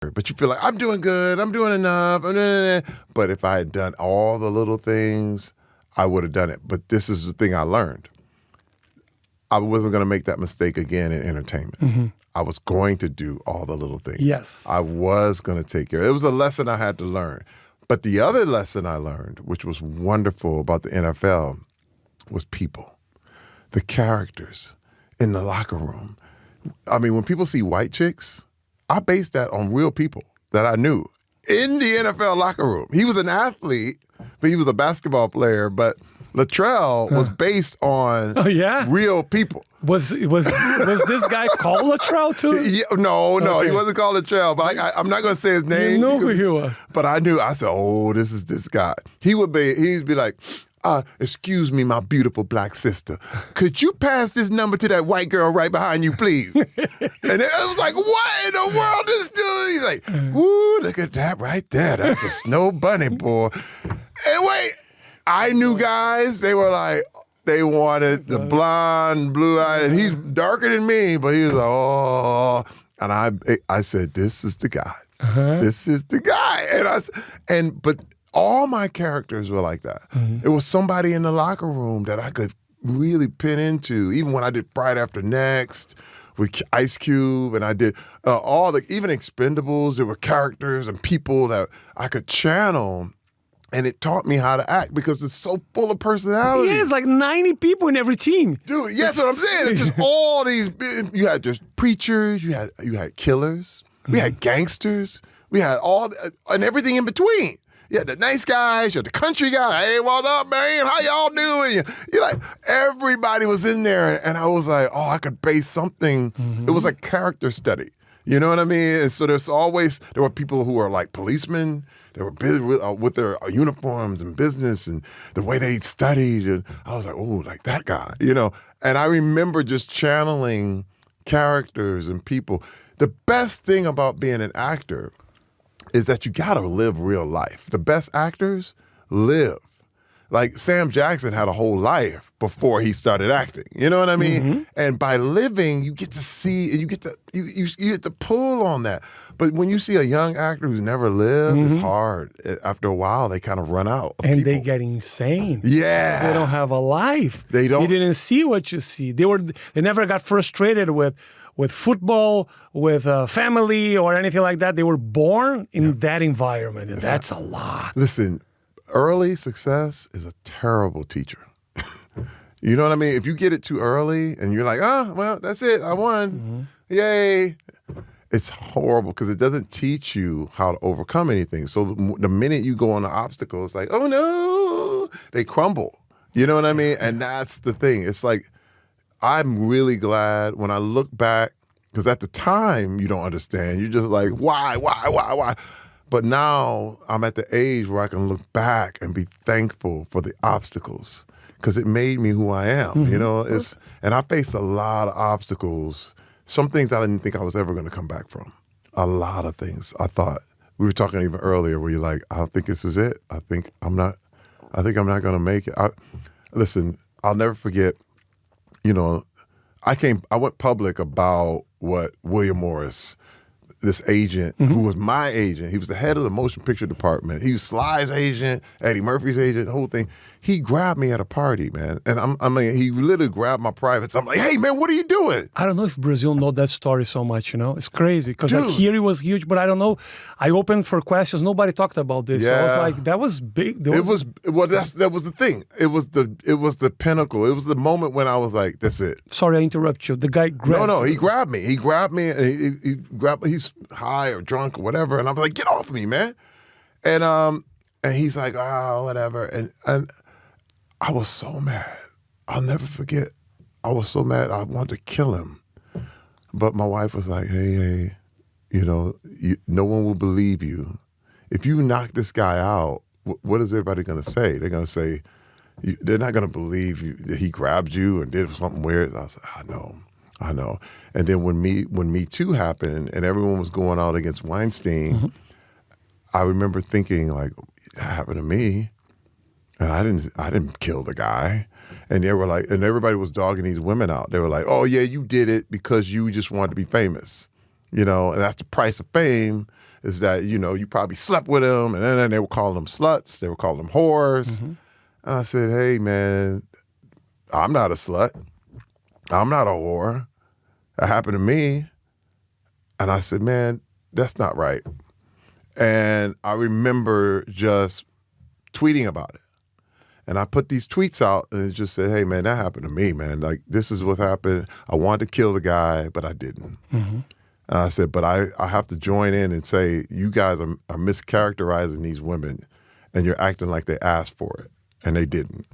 but you feel like, I'm doing good, I'm doing enough. But if I had done all the little things, I would have done it. But this is the thing I learned. I wasn't going to make that mistake again in entertainment. I was going to do all the little things. Yes. I was going to take care. It was a lesson I had to learn. But the other lesson I learned, which was wonderful about the NFL, was people, the characters in the locker room. I mean, when people see white chicks, I based that on real people that I knew in the NFL locker room. He was an athlete, but he was a basketball player. But LATREL was based on real people. Was this guy called LATREL too? Yeah, no, he wasn't called LATREL. But I'm not going to say his name. You know who he was. But I knew. I said, "Oh, this is this guy." He'd be like, "Excuse me, my beautiful black sister. Could you pass this number to that white girl right behind you, please?" And it was like, "What in the world, this dude?" He's like, "Ooh, look at that right there. That's a snow bunny, boy." And wait. I knew guys, they were like, they wanted the blonde, blue-eyed, and he's darker than me, but he was like, oh. And I said, this is the guy. This is the guy. But all my characters were like that. It was somebody in the locker room that I could really pin into, even when I did Friday After Next with Ice Cube, and I did even Expendables, there were characters and people that I could channel. And it taught me how to act because it's so full of personality. Yeah, it's like 90 people in every team. Dude, that's what I'm saying. It's just all these, you had just preachers, you had killers, we had gangsters, we had and everything in between. You had the nice guys, you had the country guy. Hey, what up, man? How y'all doing? You're like, everybody was in there. And I was like, oh, I could base something. It was like character study. You know what I mean? And so there were people who were like policemen. They were busy with their uniforms and business and the way they studied. And I was like, oh, like that guy, you know? And I remember just channeling characters and people. The best thing about being an actor is that you gotta live real life. The best actors live. Like Sam Jackson had a whole life before he started acting. You know what I mean? And by living, you get to see, and you get to pull on that. But when you see a young actor who's never lived, it's hard. After a while, they kind of run out of people. They get insane. Yeah. They don't have a life. They don't. They didn't see what you see. They never got frustrated with football, with family, or anything like that. They were born in that environment, and that's a lot. Listen, early success is a terrible teacher. You know what I mean? If you get it too early and you're like, oh, well, that's it, I won. Yay. It's horrible because it doesn't teach you how to overcome anything. So the minute you go on the obstacle, it's like, oh no, they crumble. You know what I mean? And that's the thing. It's like, I'm really glad when I look back, because at the time you don't understand. You're just like, why? But now I'm at the age where I can look back and be thankful for the obstacles because it made me who I am, you know? And I faced a lot of obstacles, some things I didn't think I was ever going to come back from. A lot of things. I thought, we were talking even earlier where you're like, I don't think this is it. I think I'm not going to make it. Listen, I'll never forget, you know, I went public about what William Morris, this agent who was my agent, he was the head of the motion picture department. He was Sly's agent, Eddie Murphy's agent, the whole thing. He grabbed me at a party, man. And he literally grabbed my privates. I'm like, hey, man, what are you doing? I don't know if Brazil know that story so much, you know? It's crazy because like, here it was huge, but I don't know. I opened for questions. Nobody talked about this. So I was like, that was big. That was the thing. It was the pinnacle. It was the moment when I was like, that's it. Sorry, I interrupt you. The guy grabbed No, he grabbed me. He grabbed me and he grabbed me. He's high or drunk or whatever. And I'm like, get off me, man. And he's like, oh, whatever. And I was so mad. I'll never forget. I was so mad. I wanted to kill him. But my wife was like, hey, you know, no one will believe you. If you knock this guy out, what is everybody going to say? They're going to say, they're not going to believe you that he grabbed you and did something weird. I was like, I know. And then when Me Too happened and everyone was going out against Weinstein, I remember thinking like, that happened to me. And I didn't kill the guy. And they were like, and everybody was dogging these women out. They were like, oh yeah, you did it because you just wanted to be famous. You know, and that's the price of fame, is that, you know, you probably slept with them, and then they would call them sluts, they would call them whores. And I said, hey, man, I'm not a slut. I'm not a whore. That happened to me. And I said, man, that's not right. And I remember just tweeting about it. And I put these tweets out and it just said, hey, man, that happened to me, man. Like, this is what happened. I wanted to kill the guy, but I didn't. And I said, but I have to join in and say, you guys are mischaracterizing these women and you're acting like they asked for it. And they didn't.